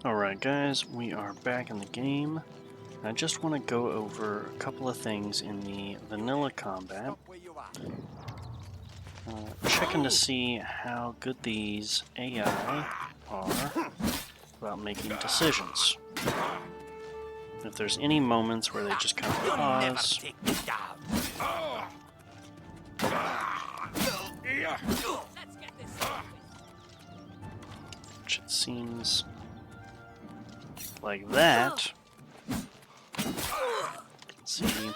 Alright guys, we are back in the game. I just want to go over a couple of things in the vanilla combat. Checking to see how good these AI are about making decisions. If there's any moments where they just kind of pause. Which it seems like that. See,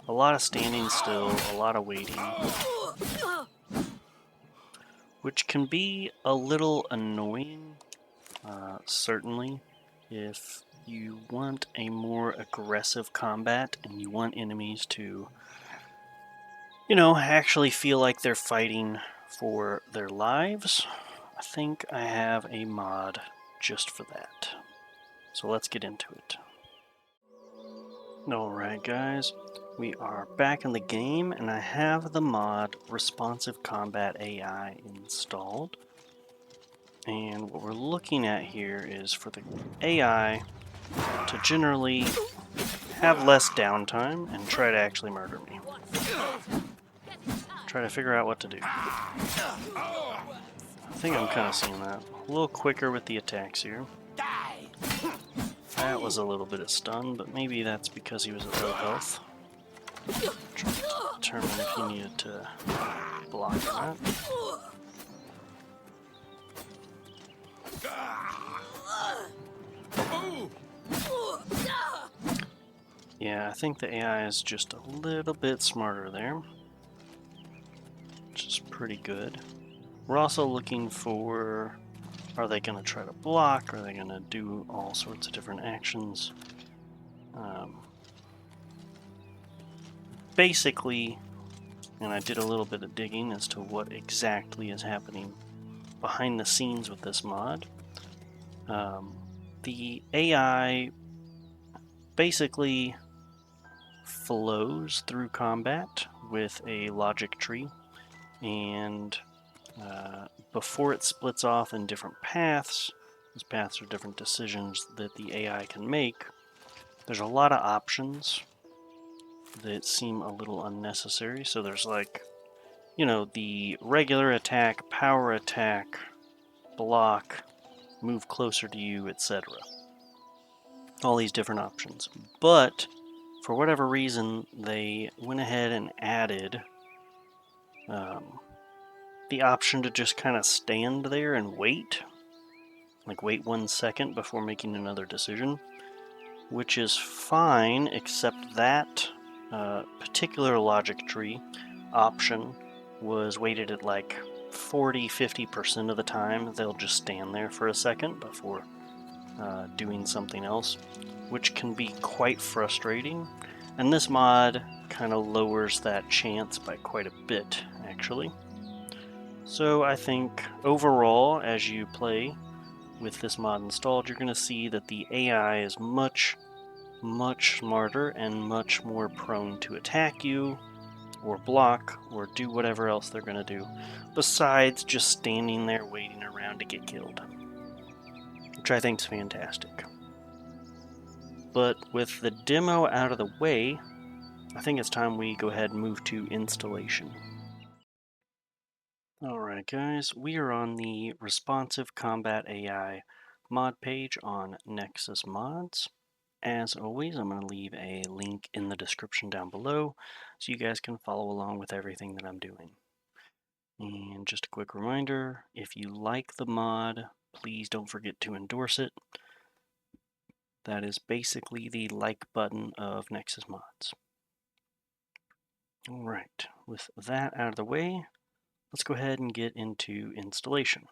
a lot of standing still, a lot of waiting, which can be a little annoying, certainly, if you want a more aggressive combat and you want enemies to, actually feel like they're fighting for their lives. I think I have a mod just for that. So let's get into it. Alright guys, we are back in the game and I have the mod Responsive Combat AI installed. And what we're looking at here is for the AI to generally have less downtime and try to actually murder me. Try to figure out what to do. I think I'm kind of seeing that. A little quicker with the attacks here. That was a little bit of stun, but maybe that's because he was at low health. Trying to determine if he needed to block or not. Yeah, I think the AI is just a little bit smarter there, which is pretty good. We're also looking for, are they going to try to block? Are they going to do all sorts of different actions? Basically, and I did a little bit of digging as to what exactly is happening behind the scenes with this mod. The AI basically flows through combat with a logic tree, and before it splits off in different paths, those paths are different decisions that the AI can make. There's a lot of options that seem a little unnecessary. So there's like, the regular attack, power attack, block, move closer to you, etc. All these different options. But for whatever reason, they went ahead and added the option to just kind of stand there and wait. Like wait 1 second before making another decision. Which is fine, except that particular logic tree option was weighted at like 40-50% of the time. They'll just stand there for a second before doing something else, which can be quite frustrating. And this mod kind of lowers that chance by quite a bit, actually. So I think overall, as you play with this mod installed, you're going to see that the AI is much smarter and much more prone to attack you or block or do whatever else they're going to do, besides just standing there waiting around to get killed, which I think is fantastic. But with the demo out of the way, I think it's time we go ahead and move to installation. Alright guys, we are on the Responsive Combat AI mod page on Nexus Mods. As always, I'm going to leave a link in the description down below so you guys can follow along with everything that I'm doing. And just a quick reminder, if you like the mod, please don't forget to endorse it. That is basically the like button of Nexus Mods. Alright, with that out of the way, let's go ahead and get into installation.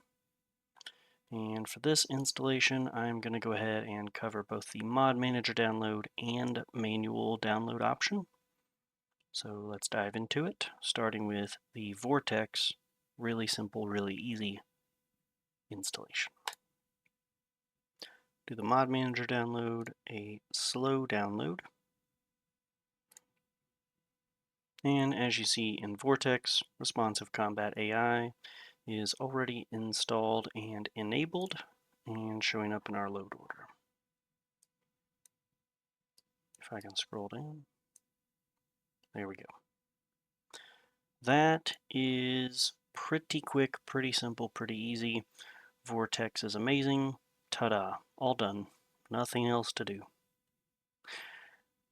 And for this installation, I'm going to go ahead and cover both the Mod Manager download and manual download option. So let's dive into it, starting with the Vortex, really simple, really easy installation. Do the Mod Manager download, a slow download. And as you see in Vortex, Responsive Combat AI is already installed and enabled, and showing up in our load order. If I can scroll down, there we go. That is pretty quick, pretty simple, pretty easy. Vortex is amazing. Ta-da, all done. Nothing else to do.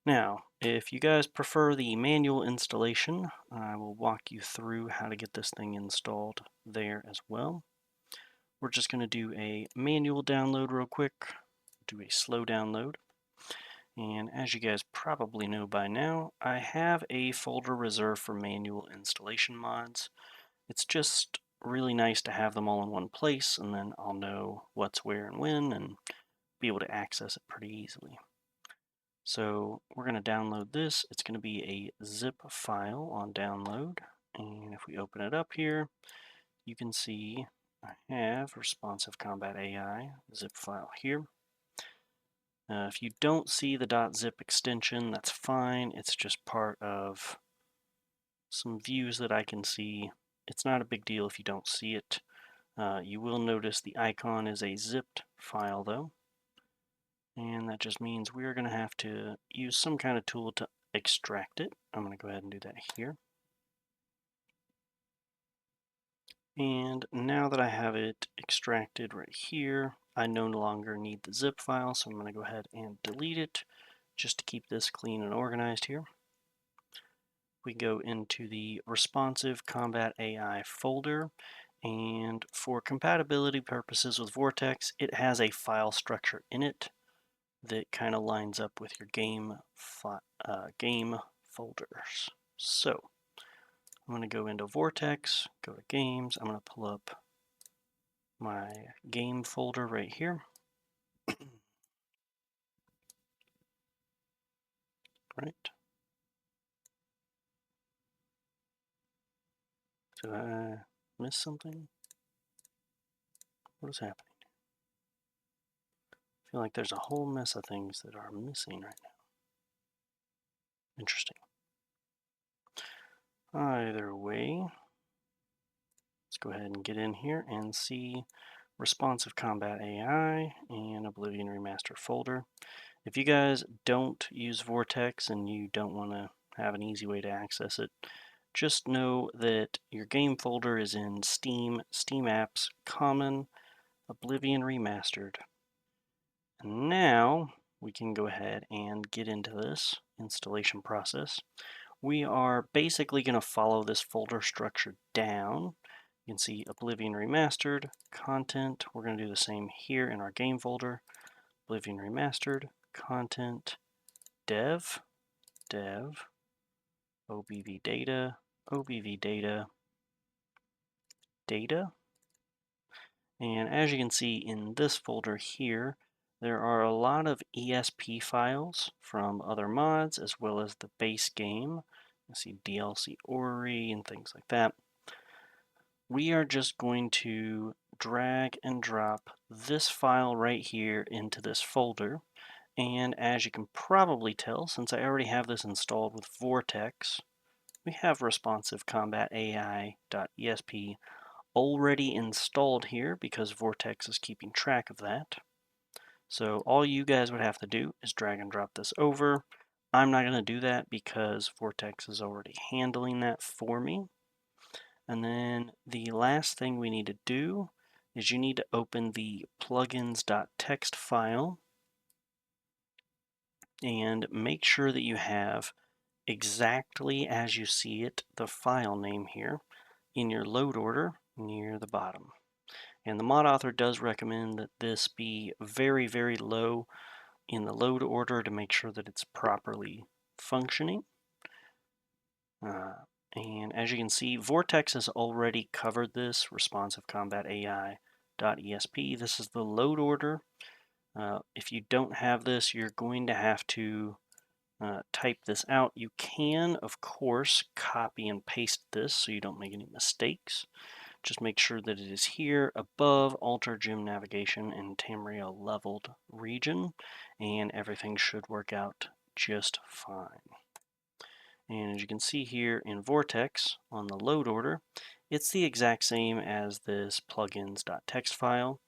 Now, if you guys prefer the manual installation, I will walk you through how to get this thing installed there as well. We're just going to do a manual download real quick, do a slow download. And as you guys probably know by now, I have a folder reserved for manual installation mods. It's just really nice to have them all in one place, and then I'll know what's where and when and be able to access it pretty easily. So we're going to download this. It's going to be a zip file on download. And if we open it up here, you can see I have Responsive Combat AI zip file here. If you don't see the .zip extension, that's fine. It's just part of some views that I can see. It's not a big deal if you don't see it. You will notice the icon is a zipped file though. And that just means we're going to have to use some kind of tool to extract it. I'm going to go ahead and do that here. And now that I have it extracted right here, I no longer need the zip file, so I'm going to go ahead and delete it just to keep this clean and organized here. We go into the Responsive Combat AI folder, and for compatibility purposes with Vortex, it has a file structure in it that kind of lines up with your game folders. So I'm going to go into Vortex, go to Games. I'm going to pull up my game folder right here. Right. Did I miss something? What is happening? I feel like there's a whole mess of things that are missing right now. Interesting. Either way, let's go ahead and get in here and see Responsive Combat AI and Oblivion Remastered folder. If you guys don't use Vortex and you don't want to have an easy way to access it, just know that your game folder is in Steam, Steam Apps, Common, Oblivion Remastered. And now we can go ahead and get into this installation process. We are basically going to follow this folder structure down. You can see Oblivion Remastered, Content. We're going to do the same here in our game folder. Oblivion Remastered, Content, Dev, OBV Data, Data. And as you can see in this folder here, there are a lot of ESP files from other mods as well as the base game. You see DLC Ori and things like that. We are just going to drag and drop this file right here into this folder. And as you can probably tell, since I already have this installed with Vortex, we have Responsive Combat AI.esp already installed here because Vortex is keeping track of that. So all you guys would have to do is drag and drop this over. I'm not going to do that because Vortex is already handling that for me. And then the last thing we need to do is you need to open the plugins.txt file and make sure that you have exactly as you see it, the file name here in your load order near the bottom. And the mod author does recommend that this be very, very low in the load order to make sure that it's properly functioning. And as you can see, Vortex has already covered this, Responsive Combat AI.esp. This is the load order. If you don't have this, you're going to have to type this out. You can, of course, copy and paste this so you don't make any mistakes. Just make sure that it is here above Alter Gym Navigation and Tamriel leveled region, and everything should work out just fine. And as you can see here in Vortex on the load order, it's the exact same as this plugins.txt file.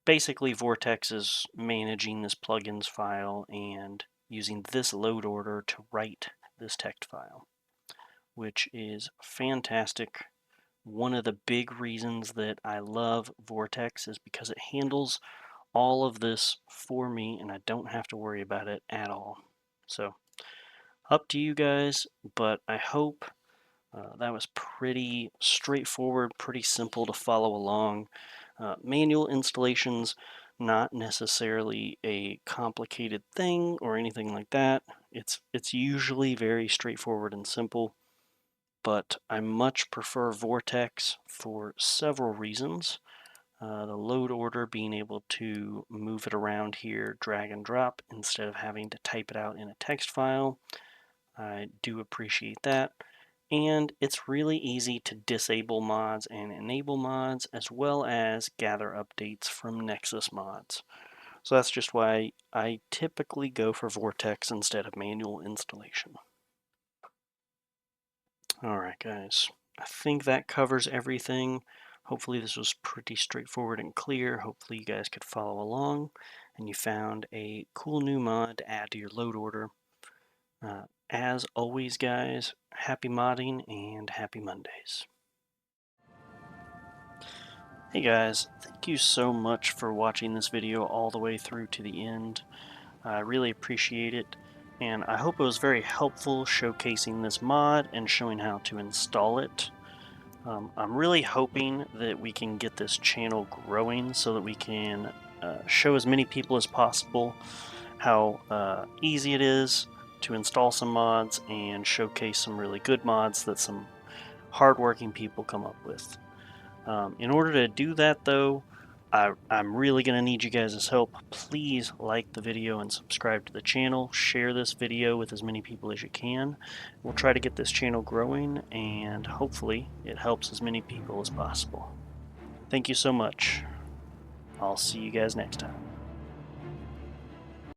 basically Vortex is managing this plugins file and using this load order to write this text file, which is fantastic. One of the big reasons that I love Vortex is because it handles all of this for me and I don't have to worry about it at all. So up to you guys, but I hope that was pretty straightforward, pretty simple to follow along. Manual installations, not necessarily a complicated thing or anything like that. It's usually very straightforward and simple, but I much prefer Vortex for several reasons. The load order, being able to move it around here, drag and drop, instead of having to type it out in a text file. I do appreciate that. And it's really easy to disable mods and enable mods, as well as gather updates from Nexus mods. So that's just why I typically go for Vortex instead of manual installation. Alright guys, I think that covers everything. Hopefully this was pretty straightforward and clear. Hopefully you guys could follow along and you found a cool new mod to add to your load order. As always guys, happy modding and happy Mondays. Hey guys, thank you so much for watching this video all the way through to the end. I really appreciate it, and I hope it was very helpful showcasing this mod and showing how to install it. I'm really hoping that we can get this channel growing so that we can show as many people as possible how easy it is to install some mods and showcase some really good mods that some hardworking people come up with. In order to do that though, I'm really going to need you guys' help. Please like the video and subscribe to the channel. Share this video with as many people as you can. We'll try to get this channel growing and hopefully it helps as many people as possible. Thank you so much. I'll see you guys next time.